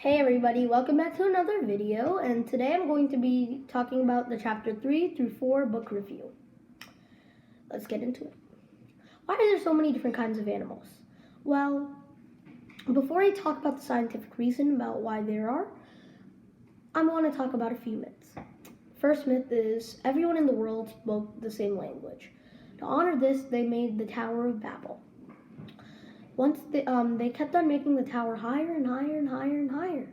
Hey everybody, welcome back to another video, and today I'm going to be talking about the chapter 3 through 4 book review. Let's get into it. Why are there so many different kinds of animals? Well, before I talk about the scientific reason about why there are, I want to talk about a few myths. First myth is everyone in the world spoke the same language. To honor this, they made the Tower of Babel. Once they kept on making the tower higher and higher and higher and higher.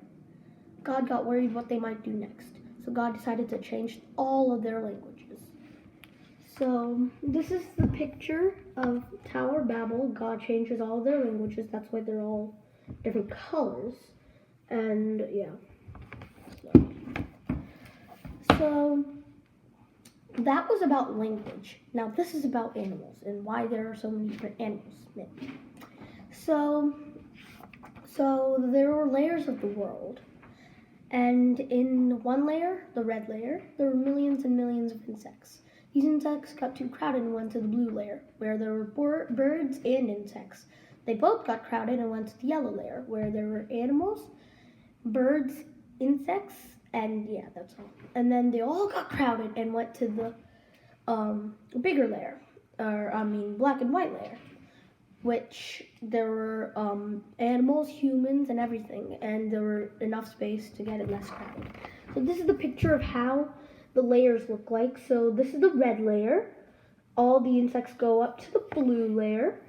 God got worried what they might do next. So God decided to change all of their languages. So this is the picture of Tower Babel. God changes all of their languages. That's why they're all different colors. And yeah. So that was about language. Now this is about animals and why there are so many different animals. So there were layers of the world, and in one layer, the red layer, there were millions and millions of insects. These insects got too crowded and went to the blue layer, where there were birds and insects. They both got crowded and went to the yellow layer, where there were animals, birds, insects, and yeah, that's all. And then they all got crowded and went to the bigger layer, black and white layer, which there were animals, humans, and everything, and there were enough space to get it less crowded. So this is the picture of how the layers look like. So this is the red layer. All the insects go up to the blue layer.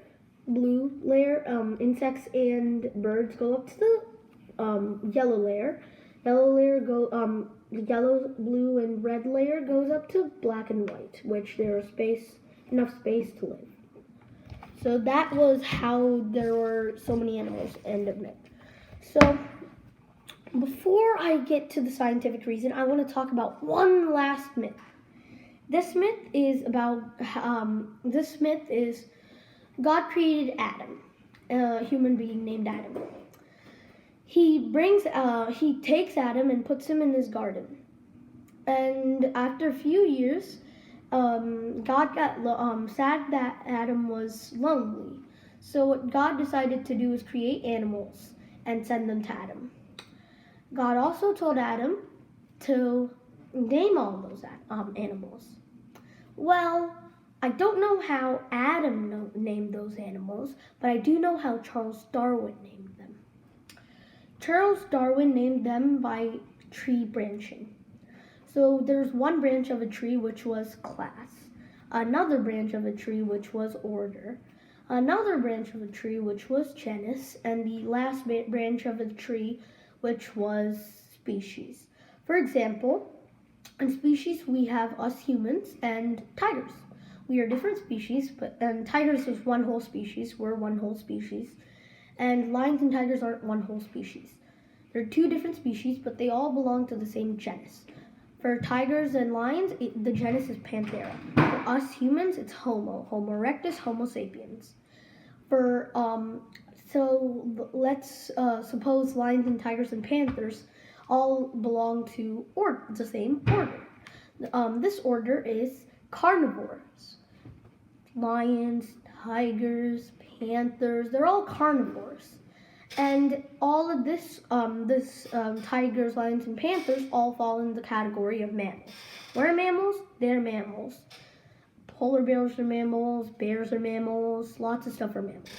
Insects and birds go up to the yellow layer. The yellow, blue, and red layer goes up to black and white, which there is enough space to live. So that was how there were so many animals, end of myth. So before I get to the scientific reason, I want to talk about one last myth. This myth is God created Adam, a human being named Adam. He takes Adam and puts him in his garden. And after a few years, God got sad that Adam was lonely. So what God decided to do is create animals and send them to Adam. God also told Adam to name all those animals. Well, I don't know how Adam named those animals, but I do know how Charles Darwin named them. Charles Darwin named them by tree branching. So there's one branch of a tree which was class, another branch of a tree which was order, another branch of a tree which was genus, and the last branch of a tree which was species. For example, in species we have us humans and tigers. We are different species, and tigers is one whole species, we're one whole species, and lions and tigers aren't one whole species. They're two different species, but they all belong to the same genus. For tigers and lions, the genus is Panthera. For us humans, it's Homo erectus, Homo sapiens. So let's suppose lions and tigers and panthers all belong to the same order. This order is carnivores. Lions, tigers, panthers, they're all carnivores. And all of tigers, lions, and panthers all fall in the category of mammals. What are mammals? They're mammals. Polar bears are mammals, bears are mammals, lots of stuff are mammals.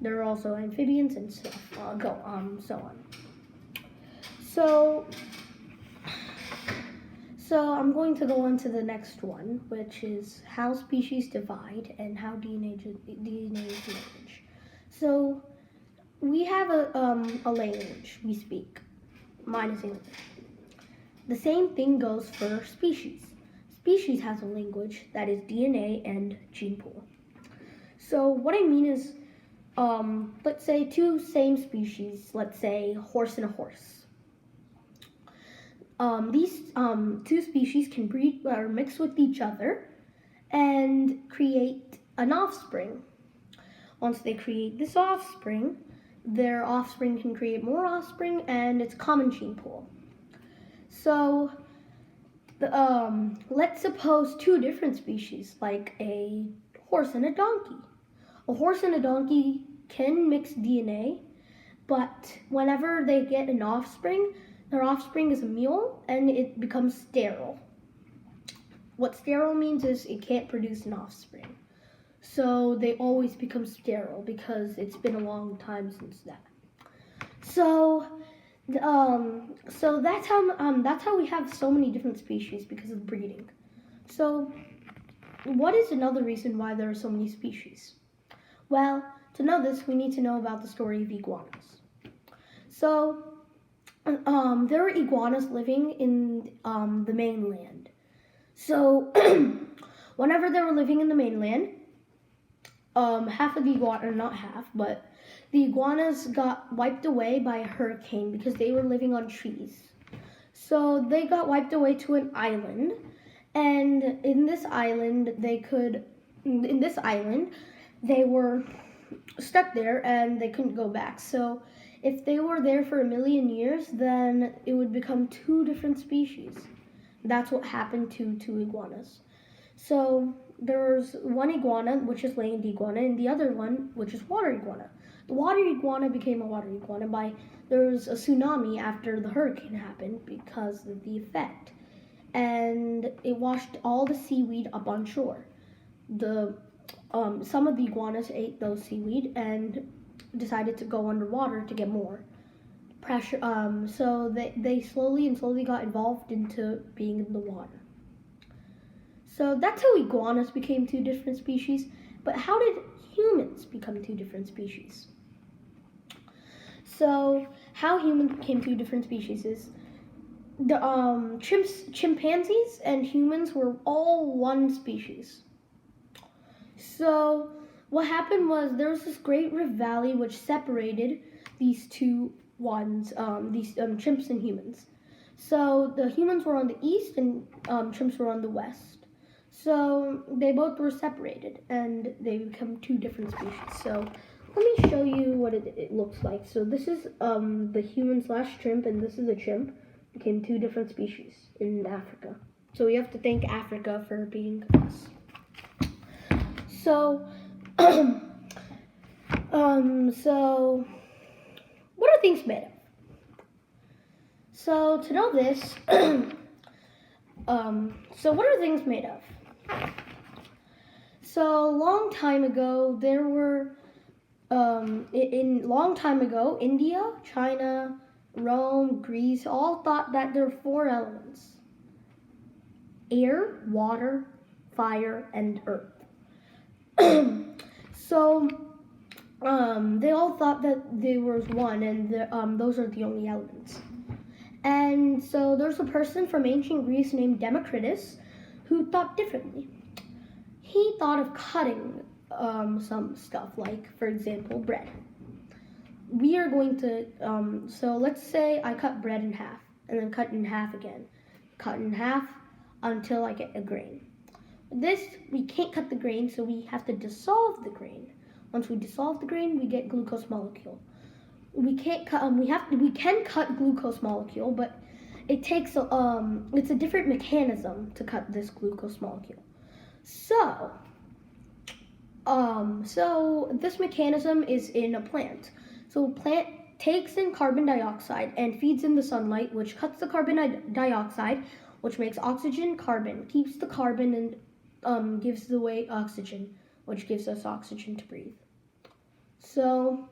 There are also amphibians and stuff, so on. So I'm going to go on to the next one, which is how species divide and how DNA is language. So we have a language we speak, minus English. The same thing goes for species. Species has a language that is DNA and gene pool. So what I mean is, let's say two same species, let's say horse and a horse. These two species can breed or mix with each other and create an offspring. Once they create this offspring, their offspring can create more offspring, and it's a common gene pool. So let's suppose two different species, like a horse and a donkey. A horse and a donkey can mix DNA, but whenever they get an offspring, their offspring is a mule and it becomes sterile. What sterile means is it can't produce an offspring. So they always become sterile because it's been a long time since that. So that's how we have so many different species because of breeding. So what is another reason why there are so many species? Well, to know this, we need to know about the story of iguanas. So there were iguanas living in the mainland. So whenever they were living in the mainland, half of the iguana, not half, but the iguanas got wiped away by a hurricane because they were living on trees. So they got wiped away to an island, and in this island they were stuck there and they couldn't go back. So if they were there for 1,000,000 years, then it would become two different species. That's what happened to two iguanas. So there's one iguana, which is land iguana, and the other one, which is water iguana. The water iguana became a water iguana there was a tsunami after the hurricane happened because of the effect. And it washed all the seaweed up on shore. Some of the iguanas ate those seaweed and decided to go underwater to get more pressure. So they slowly got involved into being in the water. So that's how iguanas became two different species. But how did humans become two different species? So how humans became two different species is the chimpanzees and humans were all one species. So what happened was there was this great rift valley which separated these two ones, chimps and humans. So the humans were on the east and chimps were on the west. So they both were separated and they become two different species. So let me show you what it looks like. So this is the human/chimp and this is a chimp. Became two different species in Africa. So we have to thank Africa for being us. So, so what are things made of? So to know this, so what are things made of? So long time ago, there were, long time ago, India, China, Rome, Greece, all thought that there were 4 elements: air, water, fire, and earth. So they all thought that there was one, and those are the only elements. And so there's a person from ancient Greece named Democritus who thought differently. He thought of cutting some stuff, like, for example, bread. We are going to, so let's say I cut bread in half, and then cut in half again. Cut in half until I get a grain. This, we can't cut the grain, so we have to dissolve the grain. Once we dissolve the grain, we get glucose molecule. We can't cut, we can cut glucose molecule, but it takes, it's a different mechanism to cut this glucose molecule. So this mechanism is in a plant. So a plant takes in carbon dioxide and feeds in the sunlight, which cuts the carbon dioxide, which makes oxygen carbon, keeps the carbon, and gives away oxygen, which gives us oxygen to breathe. So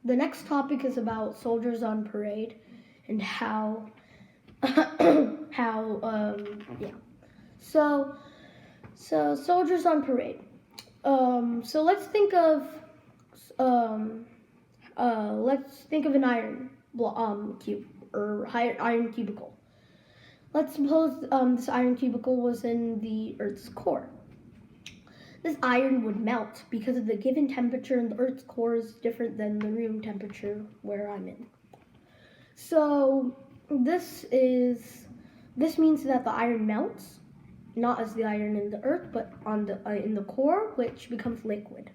the next topic is about soldiers on parade and how So soldiers on parade. So let's think of an iron cube or iron cubicle. Let's suppose this iron cubicle was in the Earth's core. This iron would melt because of the given temperature in the Earth's core is different than the room temperature where I'm in. So this means that the iron melts, not as the iron in the Earth, but on the in the core, which becomes liquid.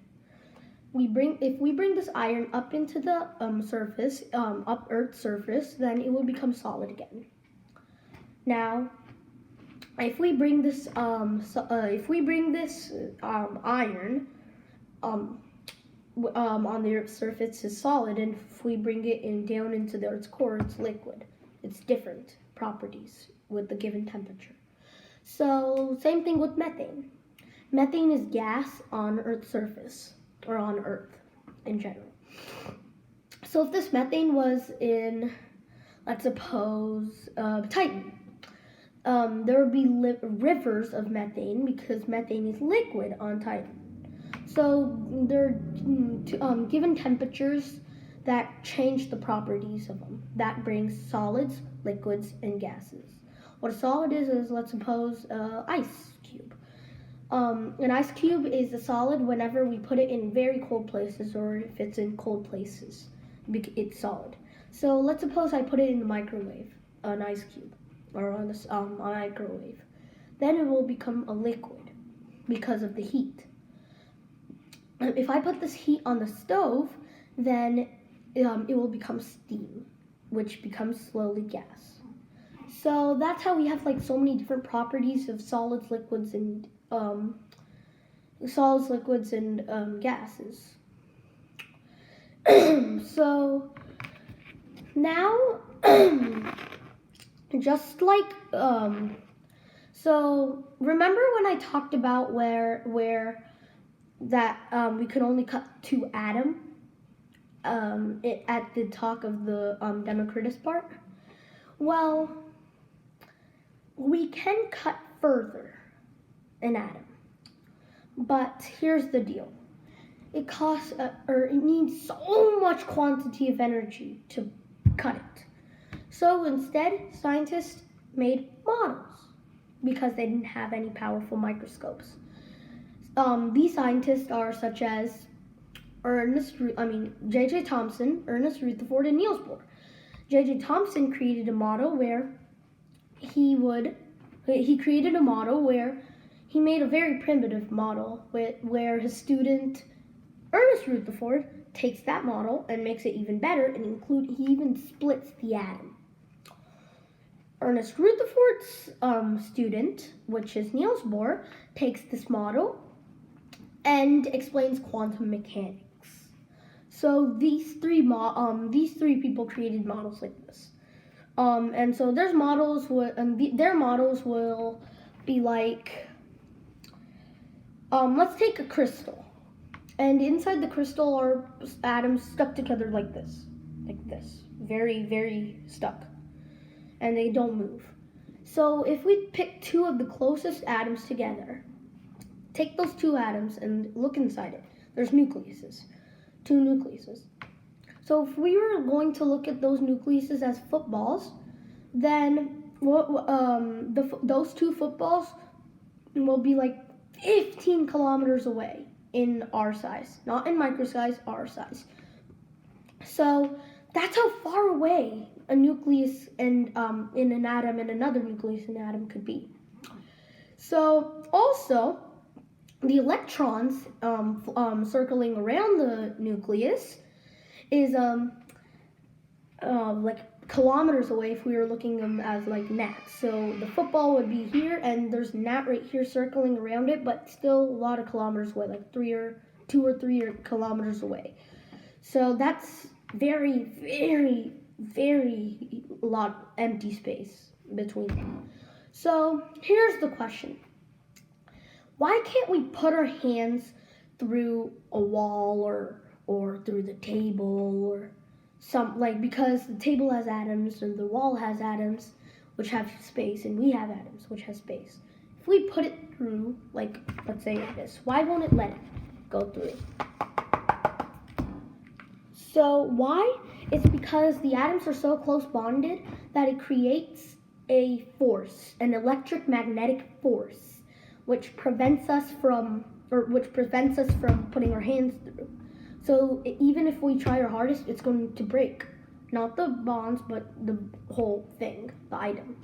If we bring this iron up into the surface, up Earth's surface, then it will become solid again. Now, if we bring this iron on the Earth's surface is solid, and if we bring it down into the Earth's core, it's liquid. It's different properties with the given temperature. So same thing with methane. Methane is gas on Earth's surface, or on Earth in general. So if this methane was in, let's suppose, Titan, there would be rivers of methane because methane is liquid on Titan. So there are given temperatures that change the properties of them. That brings solids, liquids, and gases. What a solid is let's suppose, ice cube. An ice cube is a solid whenever we put it in very cold places, or if it's in cold places, it's solid. So let's suppose I put it in the microwave, an ice cube, or on a microwave. Then it will become a liquid because of the heat. If I put this heat on the stove, then it will become steam, which becomes slowly gas. So that's how we have like so many different properties of solids, liquids, and gases. So now, just like so remember when I talked about where that we could only cut 2 atoms at the talk of the Democritus part? Well, we can cut further an atom, but here's the deal. It costs, it needs so much quantity of energy to cut it. So instead, scientists made models because they didn't have any powerful microscopes. These scientists are such as J.J. Thomson, Ernest Rutherford, and Niels Bohr. J.J. Thomson created a model where he made a very primitive model where his student Ernest Rutherford takes that model and makes it even better, and he even splits the atom. Ernest Rutherford's student, which is Niels Bohr, takes this model and explains quantum mechanics. So these three people created models like this. And so their models will be like, let's take a crystal, and inside the crystal are atoms stuck together like this, very, very stuck, and they don't move. So if we pick 2 of the closest atoms together, take those 2 atoms and look inside it, there's nucleuses, 2 nucleuses. So if we were going to look at those nucleuses as footballs, then those 2 footballs will be like 15 kilometers away in our size, not in micro size, our size. So that's how far away a nucleus and in an atom and another nucleus in an atom could be. So also, the electrons circling around the nucleus is like kilometers away if we were looking them as like gnats. So the football would be here, and there's a gnat right here circling around it, but still a lot of kilometers away, like 2 or 3 kilometers away. So that's very, very, very lot empty space between them. So here's the question. Why can't we put our hands through a wall or through the table or because the table has atoms and the wall has atoms which have space, and we have atoms which have space. If we put it through, like, let's say this, why won't it let it go through? So why? It's because the atoms are so close bonded that it creates a force, an electric-magnetic force, which prevents us from putting our hands through. So even if we try our hardest, it's going to break. Not the bonds, but the whole thing, the item.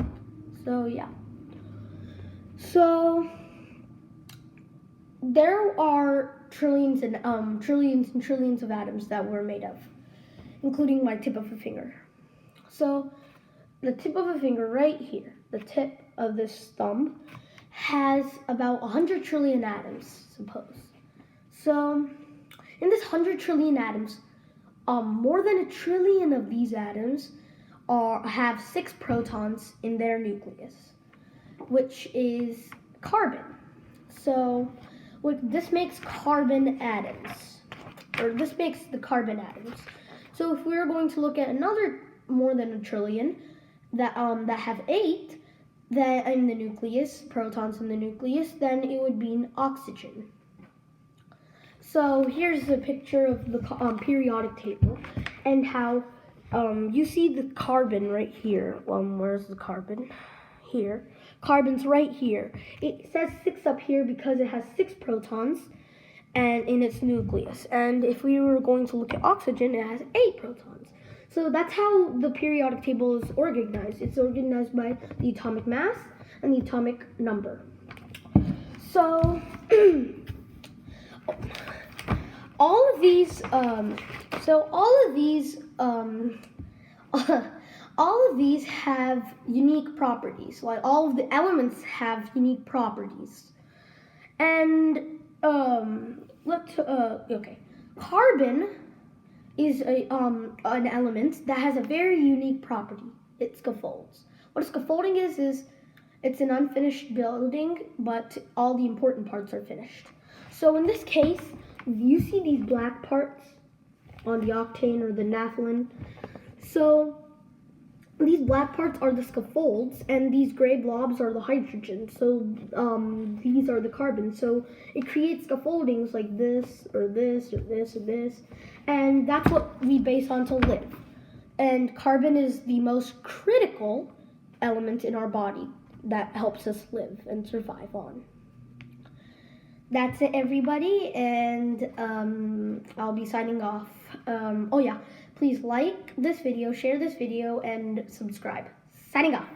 So yeah. So there are trillions and trillions of atoms that we're made of, including my tip of a finger. So the tip of a finger right here, the tip of this thumb, has about 100 trillion atoms, suppose. So In this 100 trillion atoms, more than 1 trillion of these atoms have 6 protons in their nucleus, which is carbon. So this makes carbon atoms, or this makes the carbon atoms. So if we were going to look at another more than 1 trillion that have 8 that in the nucleus, protons in the nucleus, then it would be an oxygen. So here's a picture of the periodic table and how you see the carbon right here. Where's the carbon? Here. Carbon's right here. It says 6 up here because it has 6 protons and in its nucleus. And if we were going to look at oxygen, it has 8 protons. So that's how the periodic table is organized. It's organized by the atomic mass and the atomic number. So all of these have unique properties. Like all of the elements have unique properties. And carbon is an element that has a very unique property. It scaffolds. What scaffolding is it's an unfinished building, but all the important parts are finished. So in this case, you see these black parts on the octane or the naphthalene. So these black parts are the scaffolds, and these gray blobs are the hydrogen. So these are the carbon. So it creates scaffoldings like this, or this, or this, or this. And that's what we base on to live. And carbon is the most critical element in our body that helps us live and survive on. That's it, everybody, and I'll be signing off. Please like this video, share this video, and subscribe. Signing off.